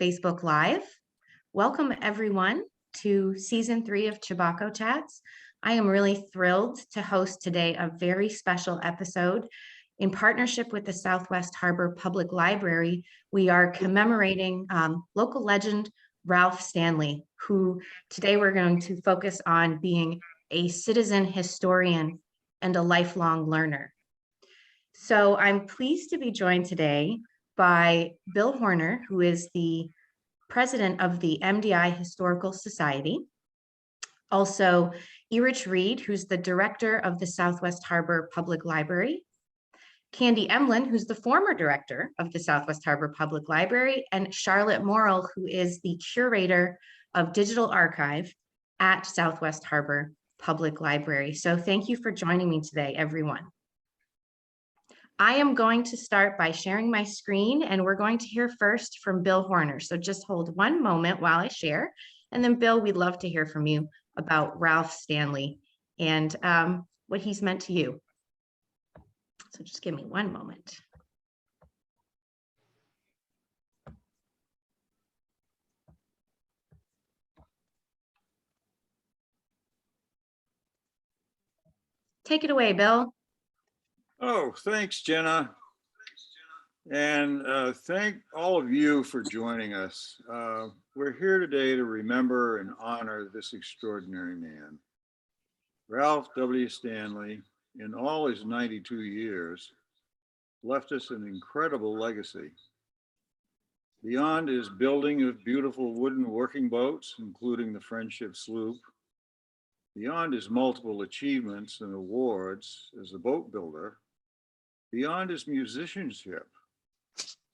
Facebook Live. Welcome everyone to season 3 of Chebacco Chats. I am really thrilled to host today a very special episode. In partnership with the Southwest Harbor Public Library, we are commemorating local legend Ralph Stanley, who today we're going to focus on being a citizen historian and a lifelong learner. So I'm pleased to be joined today by Bill Horner, who is the president of the MDI Historical Society. Also, Erich, who's the director of the Southwest Harbor Public Library. Candy Emlen, who's the former director of the Southwest Harbor Public Library, and Charlotte Morrill, who is the curator of digital archive at Southwest Harbor Public Library. So thank you for joining me today, everyone. I am going to start by sharing my screen, and we're going to hear first from Bill Horner. So just hold one moment while I share. And then Bill, we'd love to hear from you about Ralph Stanley and what he's meant to you. So just give me one moment. Take it away, Bill. Oh, thanks, Jenna. And thank all of you for joining us. We're here today to remember and honor this extraordinary man. Ralph W. Stanley, in all his 92 years, left us an incredible legacy. Beyond his building of beautiful wooden working boats, including the Friendship Sloop, beyond his multiple achievements and awards as a boat builder, beyond his musicianship,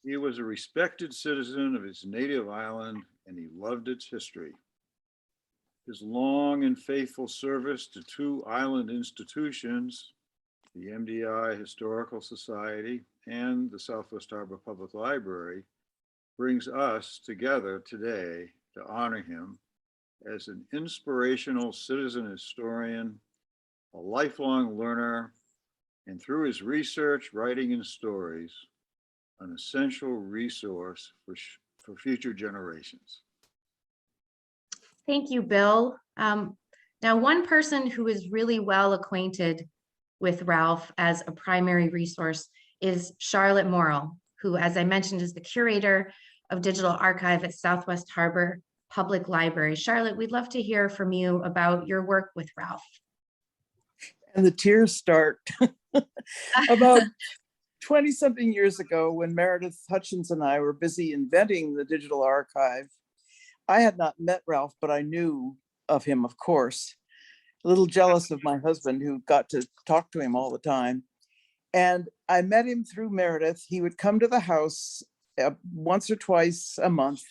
he was a respected citizen of his native island and he loved its history. His long and faithful service to two island institutions, the MDI Historical Society and the Southwest Harbor Public Library, brings us together today to honor him as an inspirational citizen historian, a lifelong learner, and through his research, writing, and stories, an essential resource for future generations. Thank you, Bill. Now, one person who is really well acquainted with Ralph as a primary resource is Charlotte Morrill, who, as I mentioned, is the curator of digital archive at Southwest Harbor Public Library. Charlotte, we'd love to hear from you about your work with Ralph. And the tears start. About 20-something years ago, when Meredith Hutchins and I were busy inventing the digital archive, I had not met Ralph, but I knew of him, of course. A little jealous of my husband, who got to talk to him all the time. And I met him through Meredith. He would come to the house once or twice a month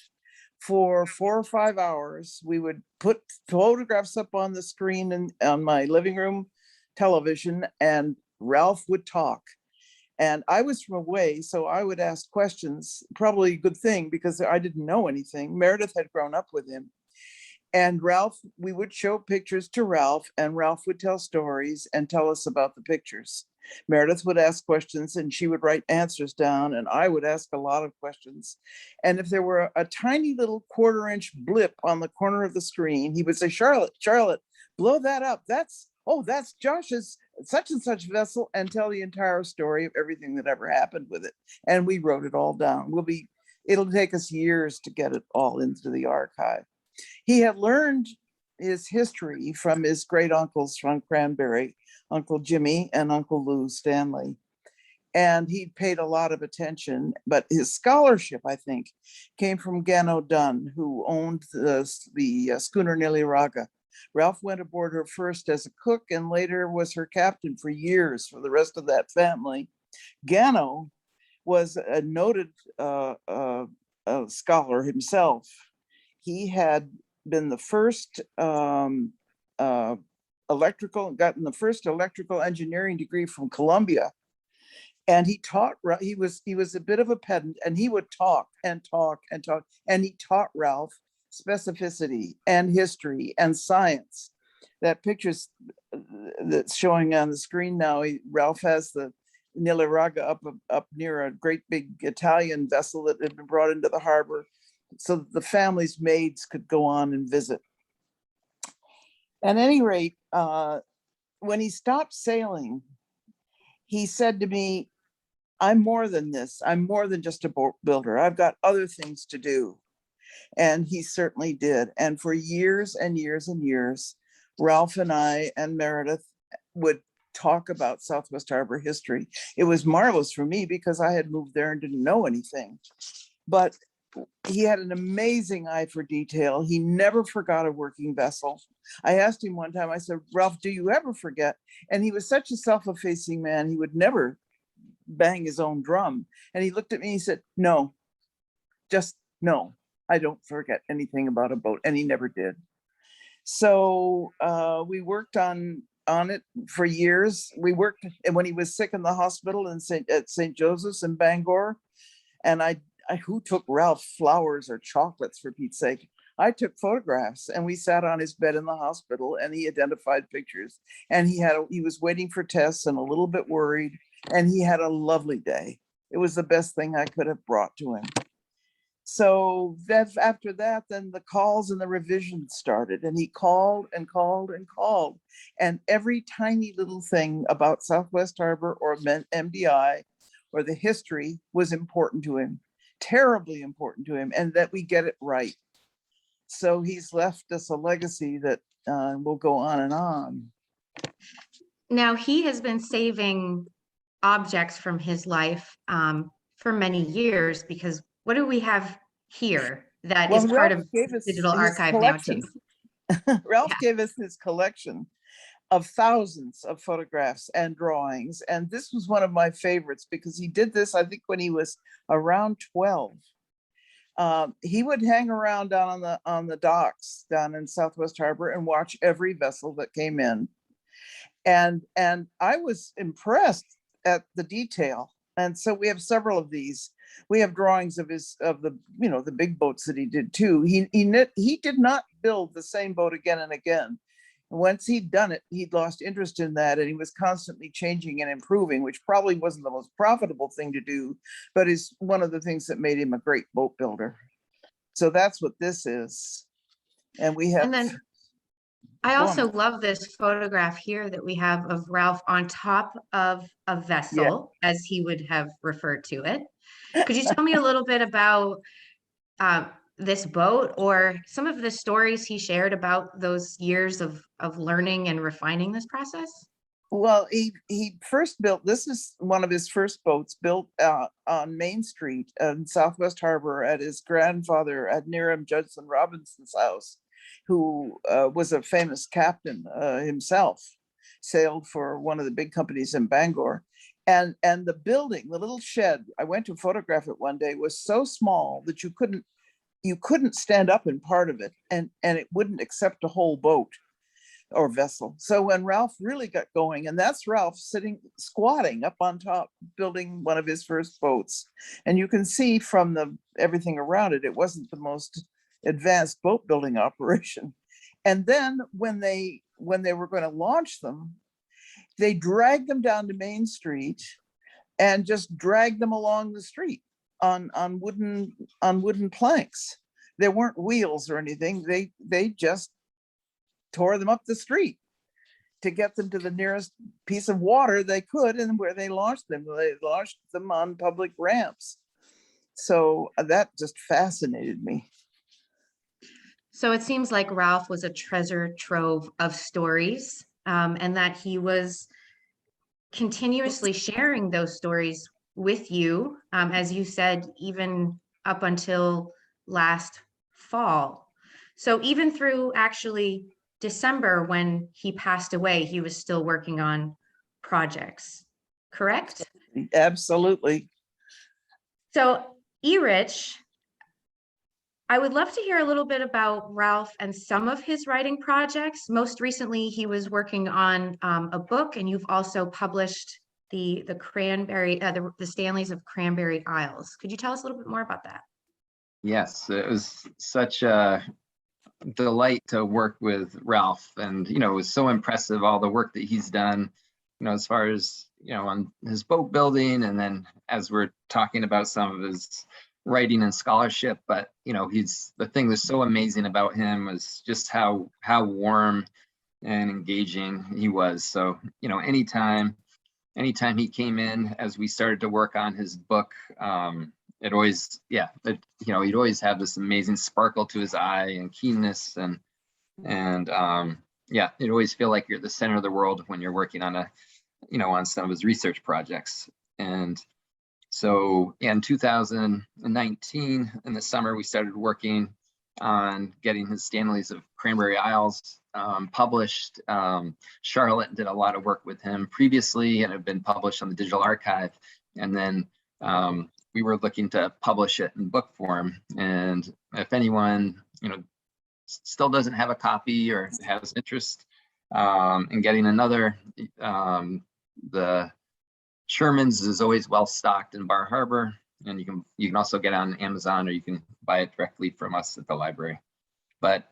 for 4 or 5 hours. We would put photographs up on the screen and on my living room television, and Ralph would talk. And I was from away, so I would ask questions, probably a good thing because I didn't know anything. Meredith had grown up with him. And Ralph, we would show pictures to Ralph, and Ralph would tell stories and tell us about the pictures. Meredith would ask questions and she would write answers down, and I would ask a lot of questions. And if there were a tiny little 1/4-inch blip on the corner of the screen, he would say, Charlotte, blow that up. That's Josh's such and such vessel, and tell the entire story of everything that ever happened with it. And we wrote it all down. It'll take us years to get it all into the archive. He had learned his history from his great uncles from Cranberry, Uncle Jimmy and Uncle Lou Stanley. And he paid a lot of attention, but his scholarship, I think, came from Gano Dunn, who owned the schooner Niliaraga. Ralph went aboard her first as a cook and later was her captain for years for the rest of that family. Gano was a noted scholar himself. He had been the first gotten the first electrical engineering degree from Columbia. And he was a bit of a pedant, and he would talk and talk and talk. And he taught Ralph specificity and history and science. That picture's that's showing on the screen now, Ralph has the Niliaraga up near a great big Italian vessel that had been brought into the harbor. so that the family's maids could go on and visit. At any rate, when he stopped sailing, he said to me, I'm more than this. I'm more than just a boat builder. I've got other things to do. And he certainly did. And for years and years and years, Ralph and I and Meredith would talk about Southwest Harbor history. It was marvelous for me because I had moved there and didn't know anything. But he had an amazing eye for detail. He never forgot a working vessel. I asked him one time, I said, Ralph, do you ever forget? And he was such a self-effacing man, he would never bang his own drum. And he looked at me and he said, no, just no, I don't forget anything about a boat. And he never did. So we worked on it for years. We worked, and when he was sick in the hospital at St. Joseph's in Bangor, and I who took Ralph flowers or chocolates, for Pete's sake? I took photographs, and we sat on his bed in the hospital, and he identified pictures. And he was waiting for tests and a little bit worried, and he had a lovely day. It was the best thing I could have brought to him. So after that, then the calls and the revisions started, and he called and called and called. And every tiny little thing about Southwest Harbor or MDI or the history was important to him, terribly important to him, and that we get it right. So he's left us a legacy that will go on and on. Now, he has been saving objects from his life for many years, because what do we have here that is part of the digital archive now too? Ralph gave us his collection of thousands of photographs and drawings. And this was one of my favorites because he did this, I think, when he was around 12. He would hang around down on the docks down in Southwest Harbor and watch every vessel that came in. And I was impressed at the detail. And so we have several of these. We have drawings of the big boats that he did too. He did not build the same boat again and again. Once he'd done it, he'd lost interest in that, and he was constantly changing and improving, which probably wasn't the most profitable thing to do, but is one of the things that made him a great boat builder. So that's what this is. And we have. And then I also love this photograph here that we have of Ralph on top of a vessel, as he would have referred to it. Could you tell me a little bit about this boat, or some of the stories he shared about those years of learning and refining this process? Well, he first built, this is one of his first boats, built on Main Street in Southwest Harbor at his grandfather, Admiral Judson Robinson's house, who was a famous captain himself, sailed for one of the big companies in Bangor. And the building, the little shed, I went to photograph it one day, was so small that you couldn't stand up in part of it, and it wouldn't accept a whole boat or vessel. So when Ralph really got going, and that's Ralph squatting up on top, building one of his first boats. And you can see from everything around it, it wasn't the most advanced boat building operation. And then when they were going to launch them, they dragged them down to Main Street and just dragged them along the street on wooden planks. There weren't wheels or anything. They just tore them up the street to get them to the nearest piece of water they could, and where they launched them on public ramps. So that just fascinated me. So it seems like Ralph was a treasure trove of stories, and that he was continuously sharing those stories with you, as you said, even up until last fall. So even through actually December, when he passed away, he was still working on projects, correct? Absolutely. So Erich, I would love to hear a little bit about Ralph and some of his writing projects. Most recently, he was working on a book, and you've also published the Stanleys of Cranberry Isles. Could you tell us a little bit more about that? Yes, it was such a delight to work with Ralph, and it was so impressive, all the work that he's done, as far as on his boat building, and then as we're talking about some of his writing and scholarship, but the thing that's so amazing about him was just how warm and engaging he was. So anytime he came in as we started to work on his book, it always, he'd always have this amazing sparkle to his eye and keenness, and it'd always feel like you're at the center of the world when you're working on on some of his research projects. And so in 2019, in the summer, we started working on getting his Stanleys of Cranberry Isles published. Charlotte did a lot of work with him previously and had been published on the digital archive. And then we were looking to publish it in book form. And if anyone, still doesn't have a copy or has interest in getting another, the Sherman's is always well stocked in Bar Harbor, and you can also get it on Amazon, or you can buy it directly from us at the library. But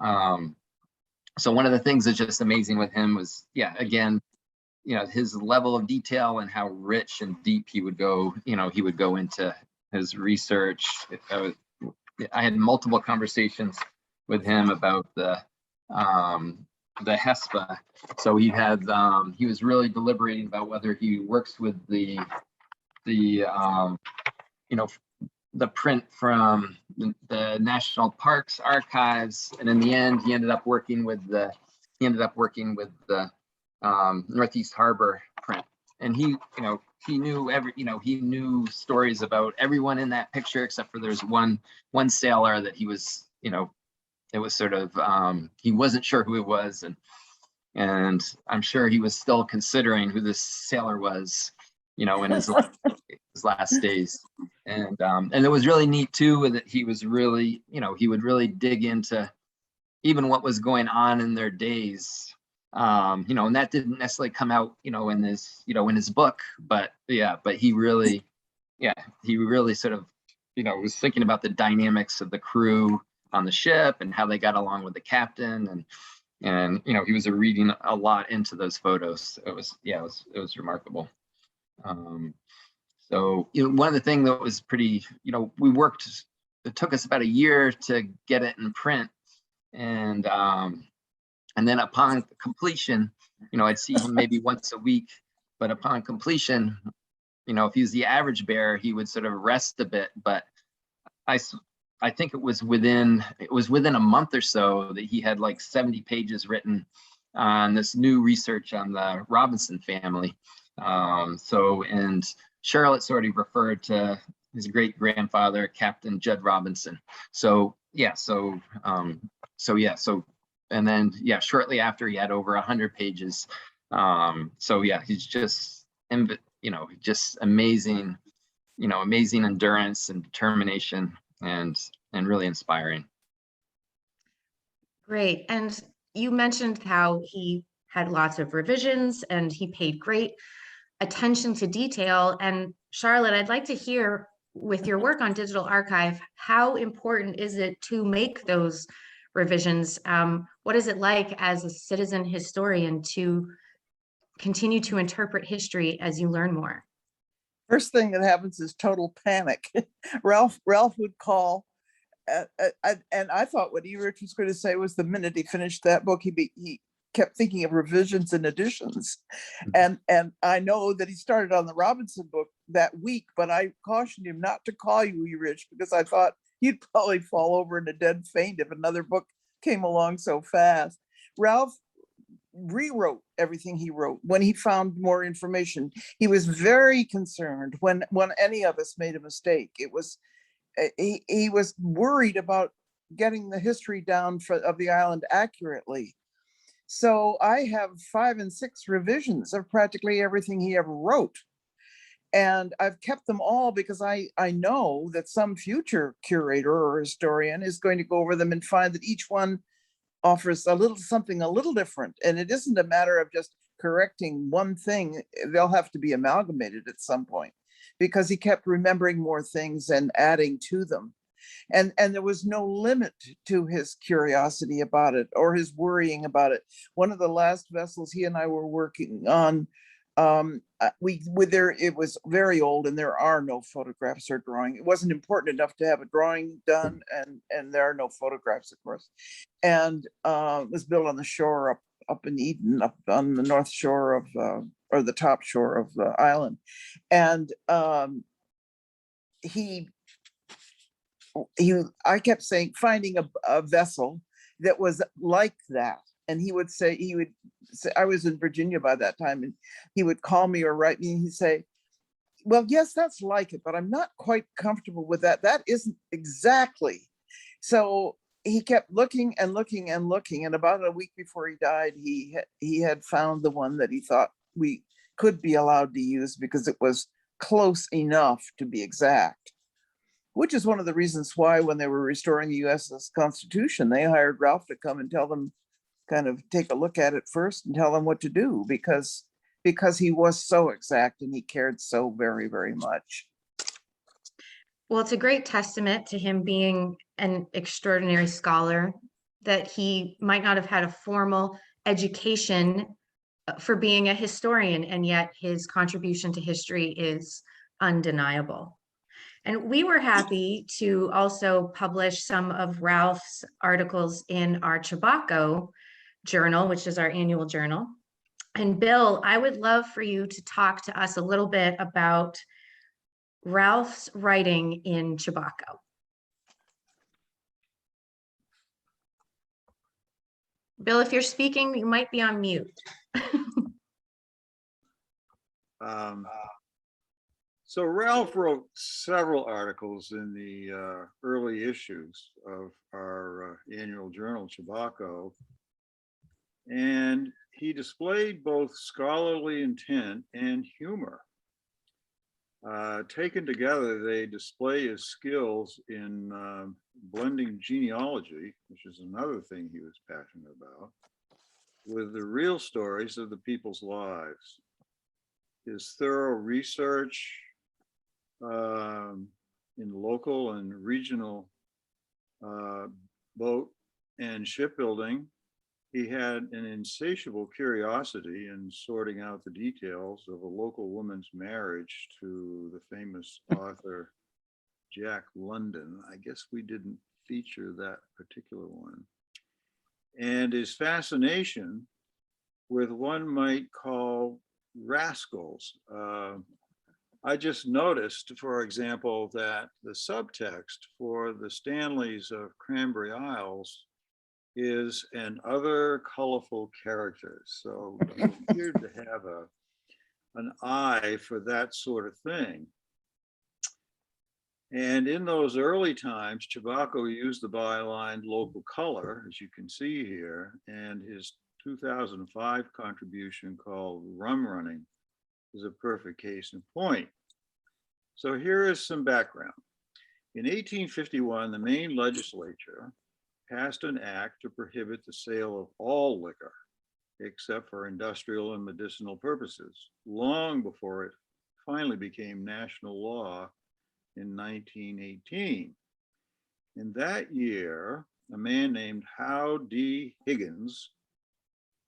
so one of the things that's just amazing with him was, again, his level of detail and how rich and deep he would go. He would go into his research. I had multiple conversations with him about the HESPA. So he was really deliberating about whether he works with the print from the National Parks Archives, and in the end, he ended up working with the Northeast Harbor print. And he knew stories about everyone in that picture, except for there's one sailor that he was, it was sort of, he wasn't sure who it was, and I'm sure he was still considering who this sailor was, in his last days. And it was really neat too, that he was really, he would really dig into even what was going on in their days. And that didn't necessarily come out, in his book, but he really sort of, was thinking about the dynamics of the crew on the ship and how they got along with the captain, and he was reading a lot into those photos. It was remarkable. So one of the things that was pretty, it took us about a year to get it in print, and then upon completion, I'd see him maybe once a week, but upon completion, if he was the average bearer, he would sort of rest a bit. But I think it was within a month or so that he had like 70 pages written on this new research on the Robinson family. And Charlotte sort of referred to his great grandfather, Captain Judd Robinson. And then shortly after, he had over 100 pages. He's just just amazing, amazing endurance and determination, and really inspiring. Great. And you mentioned how he had lots of revisions and he paid great attention to detail. And Charlotte, I'd like to hear, with your work on digital archive, how important is it to make those revisions? What is it like as a citizen historian to continue to interpret history as you learn more? First thing that happens is total panic. Ralph would call, and I thought what Erich was going to say was the minute he finished that book, he kept thinking of revisions and additions. And I know that he started on the Robinson book that week, but I cautioned him not to call you, Erich, because I thought you'd probably fall over in a dead faint if another book came along so fast. Ralph rewrote everything he wrote when he found more information. He was very concerned when any of us made a mistake. It was he was worried about getting the history down of the island accurately. So I have 5 and 6 revisions of practically everything he ever wrote. And I've kept them all because I know that some future curator or historian is going to go over them and find that each one offers something a little different. And it isn't a matter of just correcting one thing. They'll have to be amalgamated at some point, because he kept remembering more things and adding to them. And there was no limit to his curiosity about it or his worrying about it. One of the last vessels he and I were working on It was very old and there are no photographs or drawing. It wasn't important enough to have a drawing done, and there are no photographs, of course. And it was built on the shore up in Eden, up on the north shore of or the top shore of the island. And I kept saying, finding a vessel that was like that. And he would say, I was in Virginia by that time, and he would call me or write me, and he'd say, well, yes, that's like it, but I'm not quite comfortable with that. That isn't exactly. So he kept looking and looking and looking. And about a week before he died, he had found the one that he thought we could be allowed to use because it was close enough to be exact. Which is one of the reasons why when they were restoring the U.S. Constitution, they hired Ralph to come and tell them, kind of take a look at it first and tell them what to do, because he was so exact and he cared so very, very much. Well, it's a great testament to him being an extraordinary scholar, that he might not have had a formal education for being a historian, and yet his contribution to history is undeniable. And we were happy to also publish some of Ralph's articles in our Chebacco Journal, which is our annual journal. And Bill, I would love for you to talk to us a little bit about Ralph's writing in Chebacco. Bill, if you're speaking, you might be on mute. So Ralph wrote several articles in the early issues of our annual journal, Chebacco, and he displayed both scholarly intent and humor. Taken together, they display his skills in blending genealogy, which is another thing he was passionate about, with the real stories of the people's lives. His thorough research in local and regional boat and shipbuilding. He had an insatiable curiosity in sorting out the details of a local woman's marriage to the famous author Jack London. I guess we didn't feature that particular one. And his fascination with one might call rascals. I just noticed, for example, that the subtext for the Stanleys of Cranberry Isles is "and other colorful characters." So he appeared to have an eye for that sort of thing. And in those early times, Chebacco used the byline local color, as you can see here, and his 2005 contribution called Rum Running is a perfect case in point. So here is some background. In 1851, the Maine legislature passed an act to prohibit the sale of all liquor, except for industrial and medicinal purposes, long before it finally became national law in 1918. In that year, a man named Howe D. Higgins,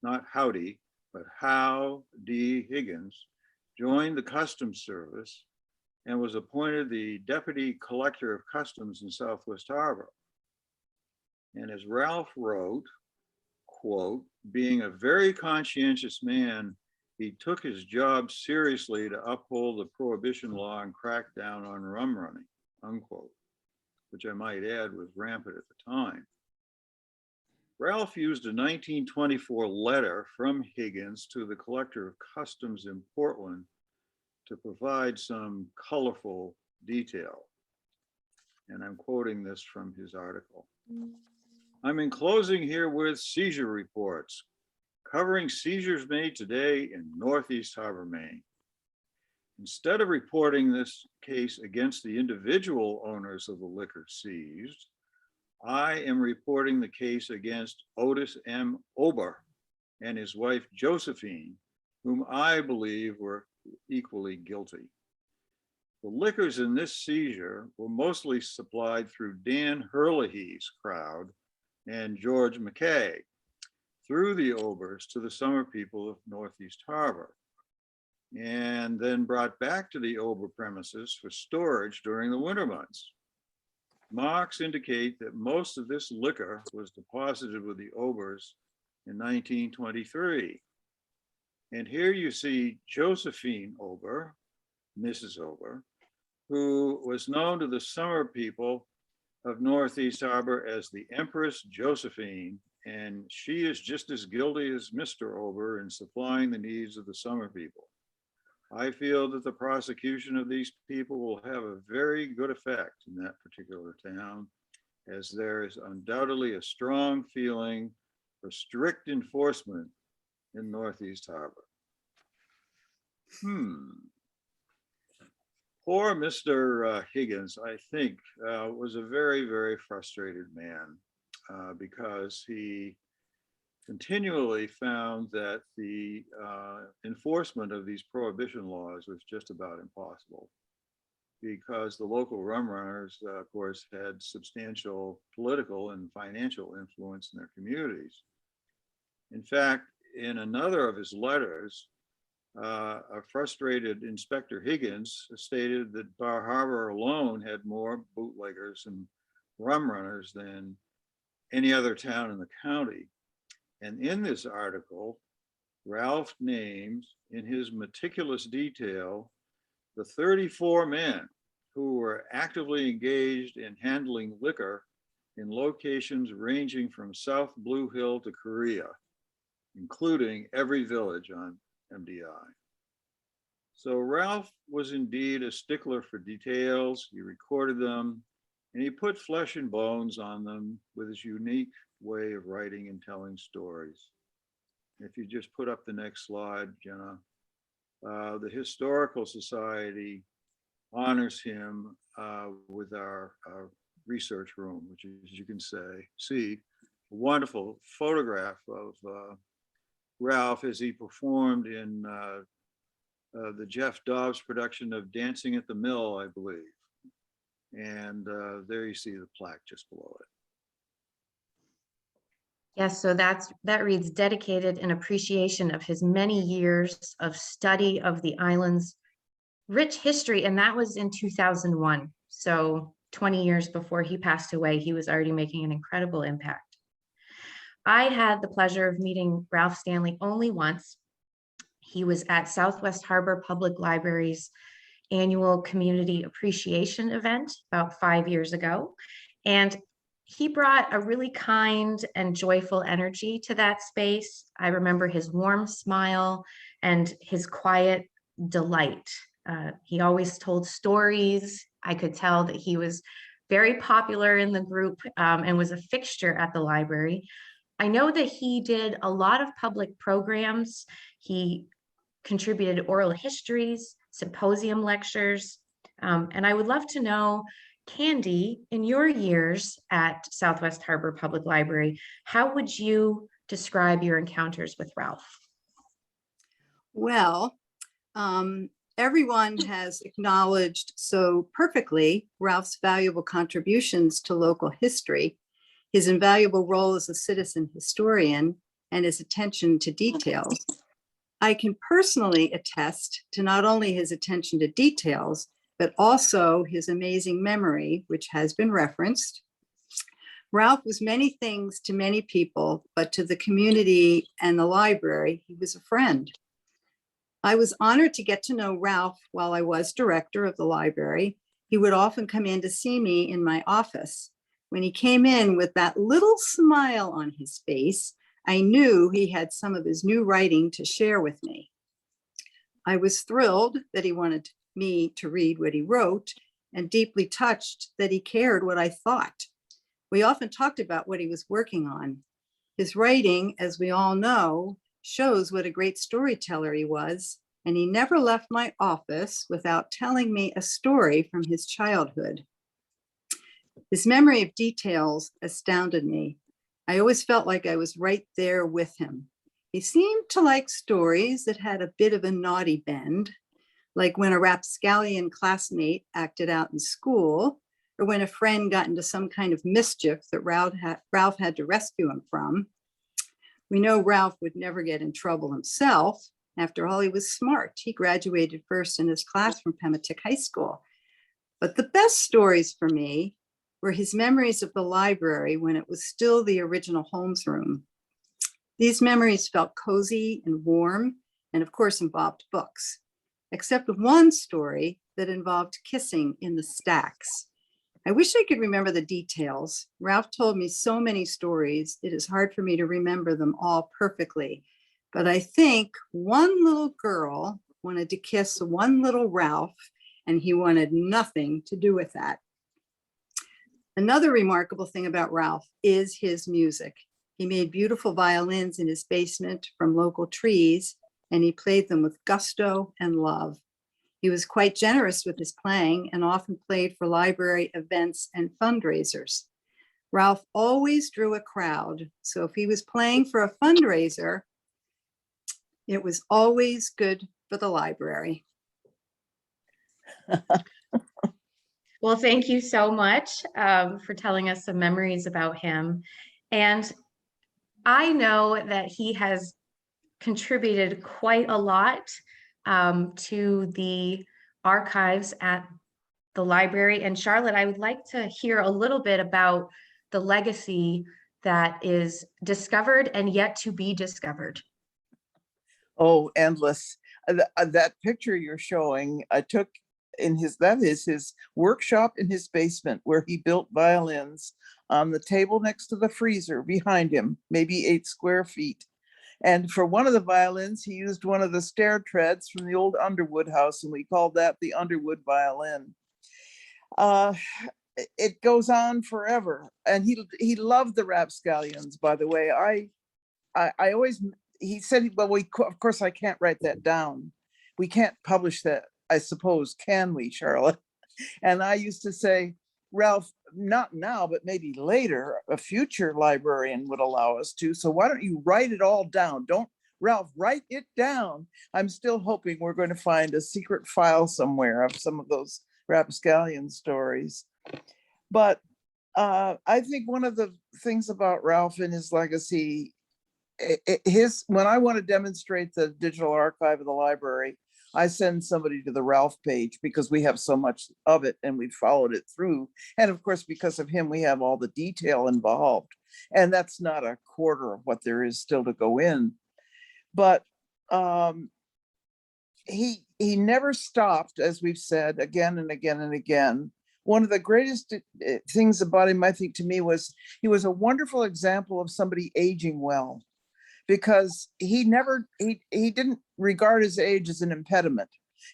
not Howdy, but Howe D. Higgins, joined the Customs Service and was appointed the Deputy Collector of Customs in Southwest Harbor. And as Ralph wrote, quote, being a very conscientious man, he took his job seriously to uphold the prohibition law and crack down on rum running, unquote, which I might add was rampant at the time. Ralph used a 1924 letter from Higgins to the Collector of Customs in Portland to provide some colorful detail. And I'm quoting this from his article. I'm enclosing here with seizure reports covering seizures made today in Northeast Harbor, Maine. Instead of reporting this case against the individual owners of the liquor seized, I am reporting the case against Otis M. Ober and his wife Josephine, whom I believe were equally guilty. The liquors in this seizure were mostly supplied through Dan Herlihy's crowd and George McKay through the Obers to the summer people of Northeast Harbor. and then brought back to the Ober premises for storage during the winter months. Marks indicate that most of this liquor was deposited with the Obers in 1923. And here you see Josephine Ober, Mrs. Ober, who was known to the summer people of Northeast Harbor as the Empress Josephine, and she is just as guilty as Mr. Ober in supplying the needs of the summer people. I feel that the prosecution of these people will have a very good effect in that particular town, as there is undoubtedly a strong feeling for strict enforcement in Northeast Harbor. Poor Mr. Higgins, I think, was a very, very frustrated man because he continually found that the enforcement of these prohibition laws was just about impossible, because the local rum runners, of course, had substantial political and financial influence in their communities. In fact, in another of his letters, a frustrated Inspector Higgins stated that Bar Harbor alone had more bootleggers and rum runners than any other town in the county. And in this article, Ralph names in his meticulous detail the 34 men who were actively engaged in handling liquor in locations ranging from South Blue Hill to Korea, including every village on MDI. So Ralph was indeed a stickler for details. He recorded them, and he put flesh and bones on them with his unique way of writing and telling stories. If you just put up the next slide, Jenna, the Historical Society honors him with our research room, which is, as you can see, a wonderful photograph of Ralph as he performed in the Jeff Dobbs production of Dancing at the Mill, I believe. And there you see the plaque just below it. Yes, so that reads dedicated in appreciation of his many years of study of the island's rich history. And that was in 2001. So 20 years before he passed away, he was already making an incredible impact. I had the pleasure of meeting Ralph Stanley only once. He was at Southwest Harbor Public Library's annual community appreciation event about 5 years ago. And he brought a really kind and joyful energy to that space. I remember his warm smile and his quiet delight. He always told stories. I could tell that he was very popular in the group and was a fixture at the library. I know that he did a lot of public programs. He contributed oral histories, symposium lectures, and I would love to know, Candy, in your years at Southwest Harbor Public Library, how would you describe your encounters with Ralph? Well, everyone has acknowledged so perfectly Ralph's valuable contributions to local history, his invaluable role as a citizen historian, and his attention to details. I can personally attest to not only his attention to details, but also his amazing memory, which has been referenced. Ralph was many things to many people, but to the community and the library, he was a friend. I was honored to get to know Ralph while I was director of the library. He would often come in to see me in my office. When he came in with that little smile on his face, I knew he had some of his new writing to share with me. I was thrilled that he wanted me to read what he wrote, and deeply touched that he cared what I thought. We often talked about what he was working on. His writing, as we all know, shows what a great storyteller he was, and he never left my office without telling me a story from his childhood. His memory of details astounded me. I always felt like I was right there with him. He seemed to like stories that had a bit of a naughty bend, like when a rapscallion classmate acted out in school, or when a friend got into some kind of mischief that Ralph had to rescue him from. We know Ralph would never get in trouble himself, After all, he was smart. He graduated first in his class from Pematic High School. But the best stories for me were his memories of the library when it was still the original Holmes room. These memories felt cozy and warm, and of course involved books, except one story that involved kissing in the stacks. I wish I could remember the details. Ralph told me so many stories, it is hard for me to remember them all perfectly. But I think one little girl wanted to kiss one little Ralph, and he wanted nothing to do with that. Another remarkable thing about Ralph is his music. He made beautiful violins in his basement from local trees, and he played them with gusto and love. He was quite generous with his playing and often played for library events and fundraisers. Ralph always drew a crowd, so if he was playing for a fundraiser, it was always good for the library. Well, thank you so much for telling us some memories about him. And I know that he has contributed quite a lot to the archives at the library. And Charlotte, I would like to hear a little bit about the legacy that is discovered and yet to be discovered. Oh, endless. That picture you're showing, I took in that is his workshop in his basement where he built violins on the table next to the freezer behind him, maybe 8 square feet. And for one of the violins, he used one of the stair treads from the old Underwood house, and we called that the Underwood violin. It goes on forever. And he loved the rapscallions, by the way. I always, he said, well, of course I can't write that down. We can't publish that, I suppose, can we, Charlotte? And I used to say, Ralph, not now, but maybe later, a future librarian would allow us to. So why don't you write it all down? Ralph, write it down. I'm still hoping we're going to find a secret file somewhere of some of those rapscallion stories. But I think one of the things about Ralph and his legacy, when I want to demonstrate the digital archive of the library, I send somebody to the Ralph page because we have so much of it and we've followed it through. And of course, because of him, we have all the detail involved. And that's not a quarter of what there is still to go in. But he never stopped, as we've said again and again and again. One of the greatest things about him, I think, to me, was he was a wonderful example of somebody aging well. Because he didn't regard his age as an impediment.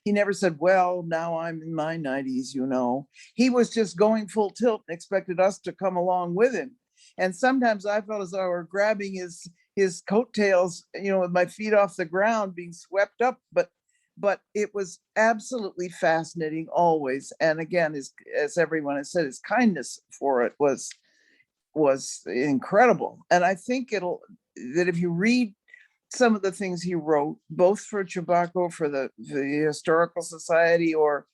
He never said, well, now I'm in my 90s, you know. He was just going full tilt and expected us to come along with him. And sometimes I felt as though I were grabbing his coattails, you know, with my feet off the ground, being swept up. But it was absolutely fascinating always. And again, as everyone has said, his kindness for it was incredible. And I think that if you read some of the things he wrote, both for Chebacco, for the Historical Society, or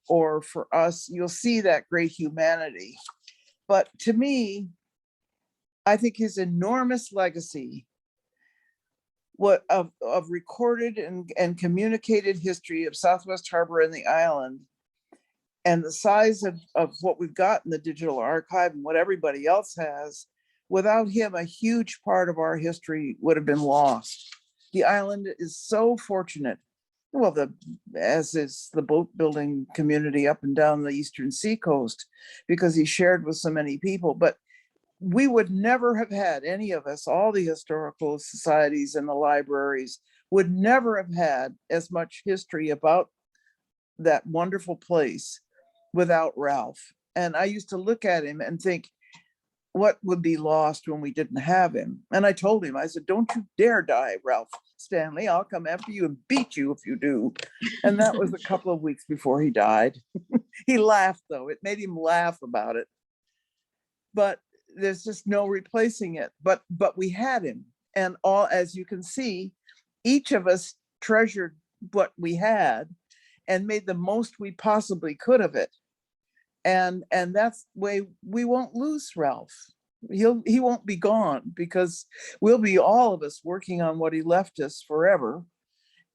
for us, you'll see that great humanity. But to me, I think his enormous legacy of recorded and communicated history of Southwest Harbor and the island, and the size of what we've got in the digital archive and what everybody else has, without him, a huge part of our history would have been lost. The island is so fortunate. Well, as is the boat building community up and down the eastern seacoast, because he shared with so many people. But we would never have had, any of us, all the historical societies and the libraries would never have had as much history about that wonderful place without Ralph. And I used to look at him and think, what would be lost when we didn't have him? And I told him, I said, don't you dare die, Ralph Stanley. I'll come after you and beat you if you do. And that was a couple of weeks before he died. He laughed, though. It made him laugh about it. But there's just no replacing it. But we had him. And all, as you can see, each of us treasured what we had and made the most we possibly could of it. And that's the way we won't lose Ralph. He won't be gone, because we'll be, all of us, working on what he left us forever.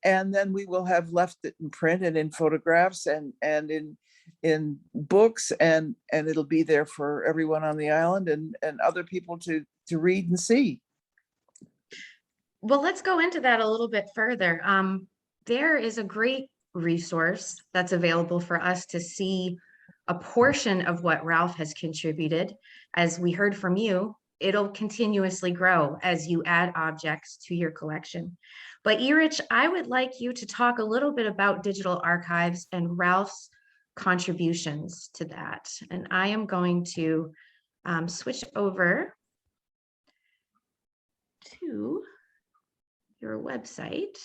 And then we will have left it in print and in photographs and in books, and it'll be there for everyone on the island and other people to read and see. Well, let's go into that a little bit further. There is a great resource that's available for us to see a portion of what Ralph has contributed. As we heard from you, it'll continuously grow as you add objects to your collection. But Erich, I would like you to talk a little bit about digital archives and Ralph's contributions to that. And I am going to switch over to your website.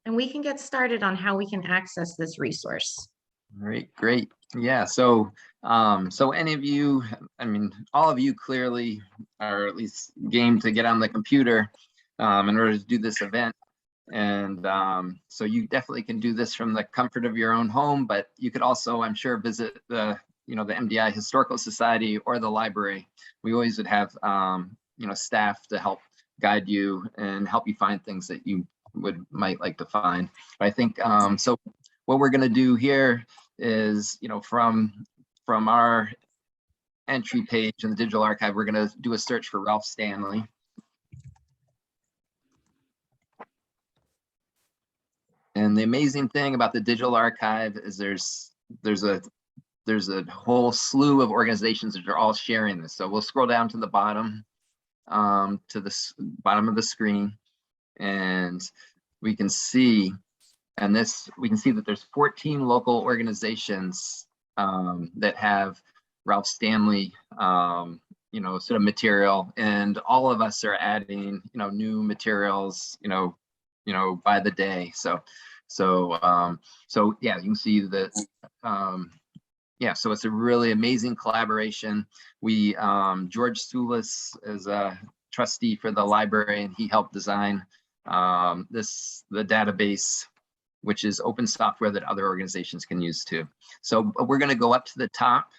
And we can get started on how we can access this resource. Great. Yeah, so any of you, I mean, all of you clearly are at least game to get on the computer in order to do this event. And so you definitely can do this from the comfort of your own home, but you could also, I'm sure, visit the MDI Historical Society or the library. We always would have staff to help guide you and help you find things that you might like to find. But I think so what we're going to do here is, from our entry page in the digital archive, we're going to do a search for Ralph Stanley. And the amazing thing about the digital archive is there's a whole slew of organizations that are all sharing this. So we'll scroll down to the bottom, to the bottom of the screen, and we can see, we can see that there's 14 local organizations that have Ralph Stanley, sort of material, and all of us are adding, new materials, by the day. So yeah, you can see that. Yeah, so it's a really amazing collaboration. We George Soulis is a trustee for the library, and he helped design the database, which is open software that other organizations can use too. So we're going to go up to the top,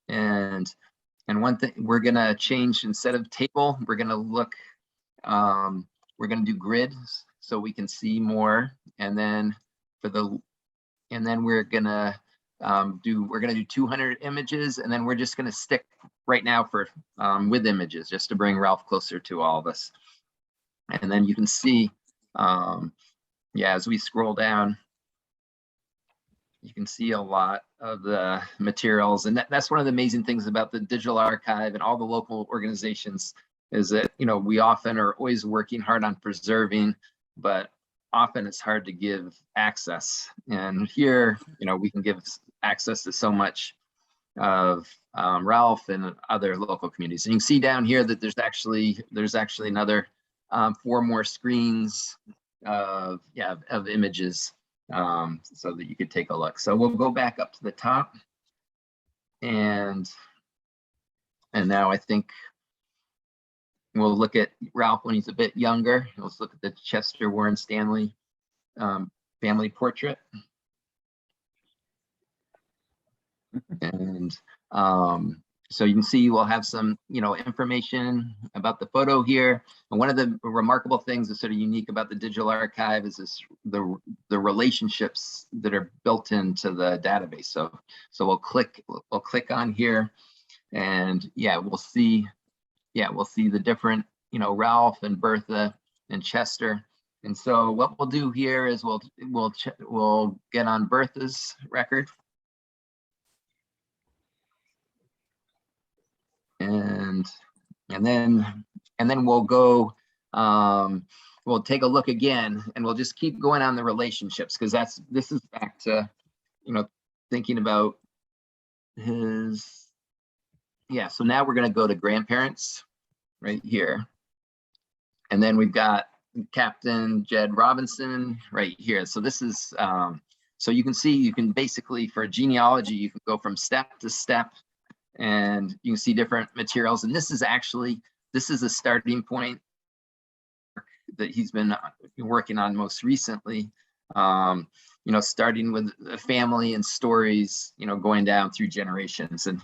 and one thing we're going to change, instead of table, we're going to look, we're going to do grids so we can see more, and then we're going to do 200 images, and then we're just going to stick right now for with images, just to bring Ralph closer to all of us. And then you can see, yeah, as we scroll down, you can see a lot of the materials. And that's one of the amazing things about the digital archive and all the local organizations, is that, we often are always working hard on preserving, but often it's hard to give access. And here, we can give access to so much of Ralph and other local communities. And you can see down here that there's actually another 4 more screens of images, so that you could take a look. So we'll go back up to the top, and now I think we'll look at Ralph when he's a bit younger. Let's look at the Chester Warren Stanley family portrait. And so you can see we'll have some, information about the photo here. And one of the remarkable things that's sort of unique about the digital archive is the relationships that are built into the database. So we'll click on here, and yeah, we'll see the different, Ralph and Bertha and Chester. And so what we'll do here is we'll get on Bertha's record. And then we'll go, we'll take a look again, and we'll just keep going on the relationships, because this is back to, thinking about his, yeah. So now we're going to go to grandparents right here. And then we've got Captain Jed Robinson right here. So this is, so you can see, you can basically, for genealogy, you can go from step to step, and you can see different materials. And this is a starting point that he's been working on most recently, starting with the family and stories, going down through generations. And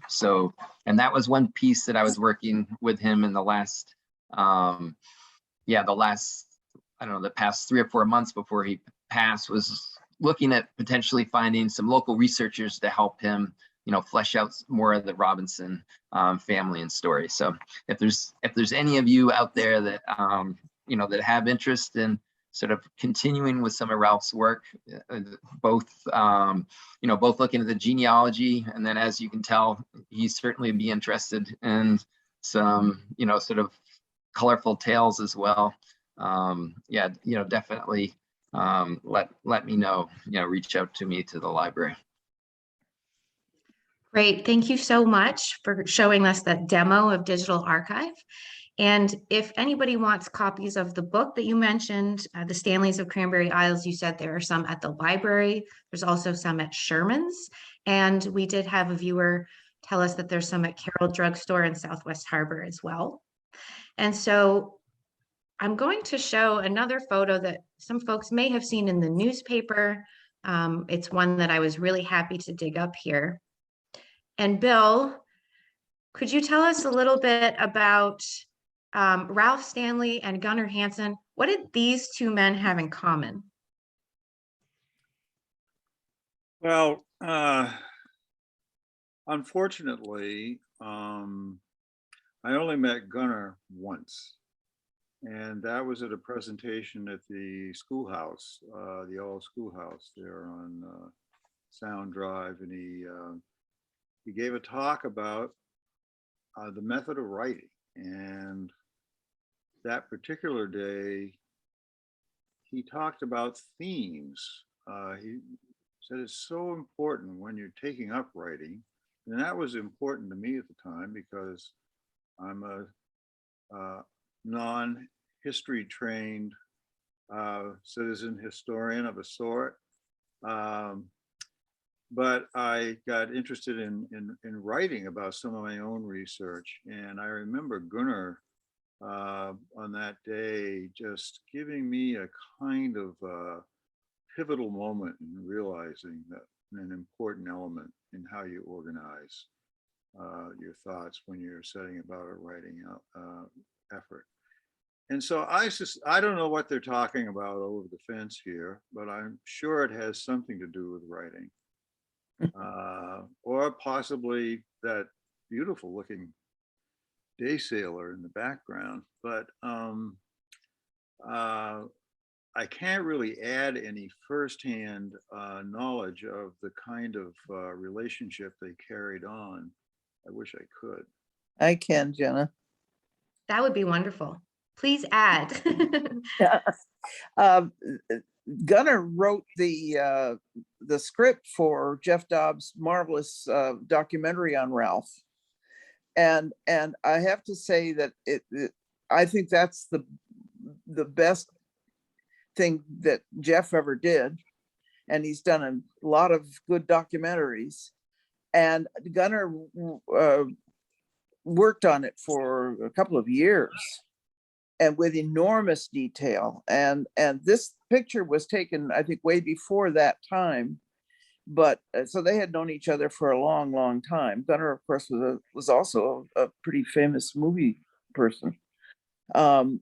that was one piece that I was working with him in the last Yeah, the past 3 or 4 months before he passed was looking at potentially finding some local researchers to help him, flesh out more of the Robinson family and story. So if there's any of you out there that, that have interest in sort of continuing with some of Ralph's work, both looking at the genealogy, and then, as you can tell, he'd certainly be interested in some, sort of colorful tales as well. Yeah, definitely let me know, reach out to me, to the library. Great. Thank you so much for showing us that demo of Digital Archive. And if anybody wants copies of the book that you mentioned, the Stanleys of Cranberry Isles, you said there are some at the library. There's also some at Sherman's. And we did have a viewer tell us that there's some at Carroll Drugstore in Southwest Harbor as well. And so I'm going to show another photo that some folks may have seen in the newspaper. It's one that I was really happy to dig up here. And Bill, could you tell us a little bit about Ralph Stanley and Gunnar Hanson? What did these two men have in common? Well, unfortunately, I only met Gunnar once, and that was at a presentation at the schoolhouse, the old schoolhouse there on Sound Drive, and he gave a talk about the method of writing. And that particular day, he talked about themes. He said it's so important when you're taking up writing, and that was important to me at the time because I'm a non-history trained citizen historian of a sort. But I got interested in writing about some of my own research. And I remember Gunnar on that day just giving me a kind of pivotal moment in realizing that an important element in how you organize your thoughts when you're setting about a writing effort. And so I don't know what they're talking about over the fence here, but I'm sure it has something to do with writing. Or possibly that beautiful looking day sailor in the background, but I can't really add any firsthand knowledge of the kind of relationship they carried on. I wish I could. I can, Jenna. That would be wonderful. Please add. Yeah. Gunnar wrote the script for Jeff Dobbs' marvelous documentary on Ralph, and I have to say that I think that's the best thing that Jeff ever did, and he's done a lot of good documentaries. And Gunnar worked on it for a couple of years, and with enormous detail. And this picture was taken, I think, way before that time. But so they had known each other for a long, long time. Gunnar, of course, was also a pretty famous movie person, and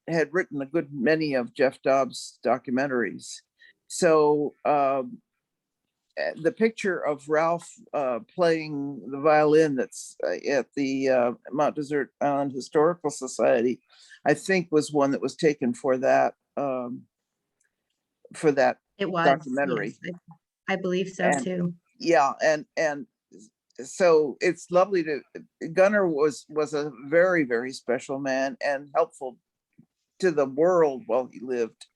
had written a good many of Jeff Dobbs' documentaries. So the picture of Ralph playing the violin that's at the Mount Desert Island Historical Society, I think was one that was taken for that It was documentary. yes, I believe so too. Yeah, and so it's lovely to. Gunnar was a very, very special man and helpful to the world while he lived.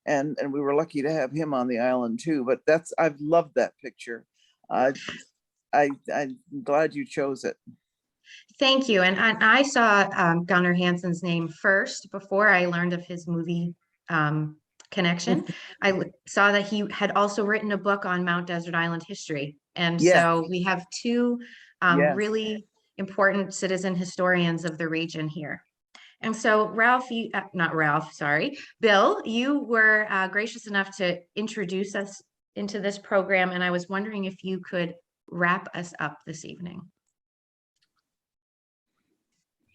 And we were lucky to have him on the island too. But I've loved that picture. I'm glad you chose it. Thank you. And I saw Gunnar Hanson's name first before I learned of his movie connection. I saw that he had also written a book on Mount Desert Island history. And so we have two really important citizen historians of the region here. And so Bill, you were gracious enough to introduce us into this program. And I was wondering if you could wrap us up this evening.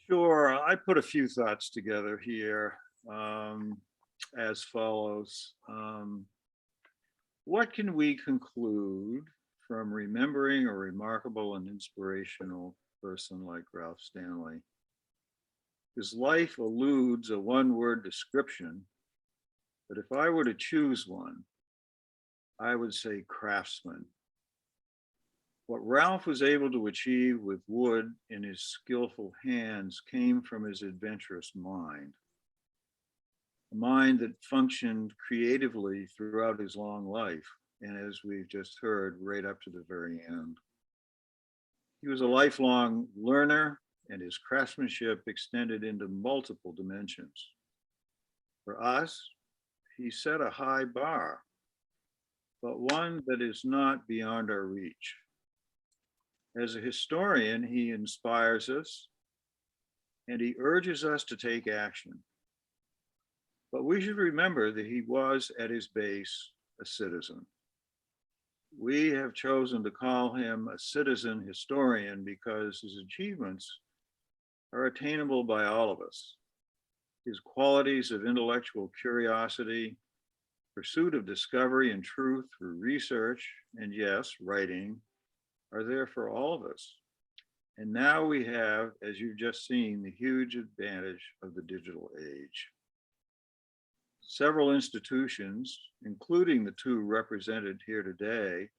Sure, I put a few thoughts together here as follows. What can we conclude from remembering a remarkable and inspirational person like Ralph Stanley? His life eludes a one-word description, but if I were to choose one, I would say craftsman. What Ralph was able to achieve with wood in his skillful hands came from his adventurous mind, a mind that functioned creatively throughout his long life, and as we've just heard, right up to the very end. He was a lifelong learner, and his craftsmanship extended into multiple dimensions. For us, he set a high bar, but one that is not beyond our reach. As a historian, he inspires us and he urges us to take action. But we should remember that he was at his base a citizen. We have chosen to call him a citizen historian because his achievements are attainable by all of us. His qualities of intellectual curiosity, pursuit of discovery and truth through research, and yes, writing, are there for all of us. And now we have, as you've just seen, the huge advantage of the digital age. Several institutions, including the two represented here today,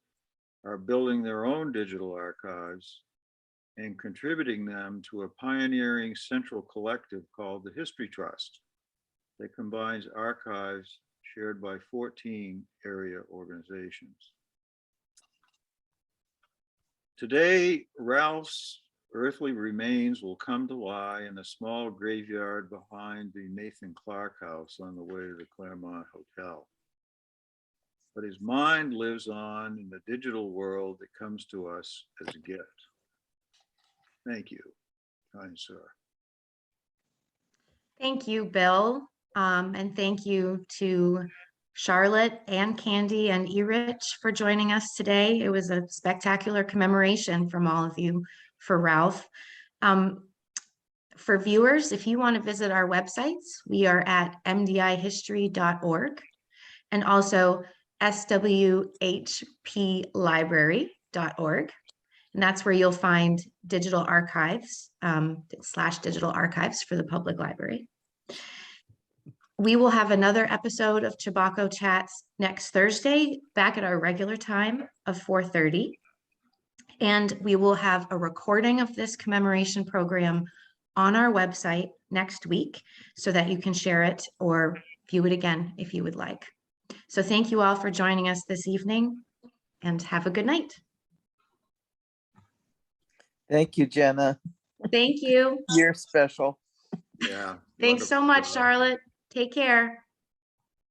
are building their own digital archives and contributing them to a pioneering central collective called the History Trust that combines archives shared by 14 area organizations. Today, Ralph's earthly remains will come to lie in a small graveyard behind the Nathan Clark House on the way to the Claremont Hotel. But his mind lives on in the digital world that comes to us as a gift. Thank you, kind sir. Thank you, Bill. And thank you to Charlotte and Candy and Erich for joining us today. It was a spectacular commemoration from all of you for Ralph. For viewers, if you want to visit our websites, we are at mdihistory.org and also swhplibrary.org. And that's where you'll find digital archives / digital archives for the public library. We will have another episode of Chebacco Chats next Thursday, back at our regular time of 4:30. And we will have a recording of this commemoration program on our website next week so that you can share it or view it again if you would like. So thank you all for joining us this evening and have a good night. Thank you, Jenna. Thank you. You're special. Yeah. Thanks so wonderful much, job. Charlotte. Take care.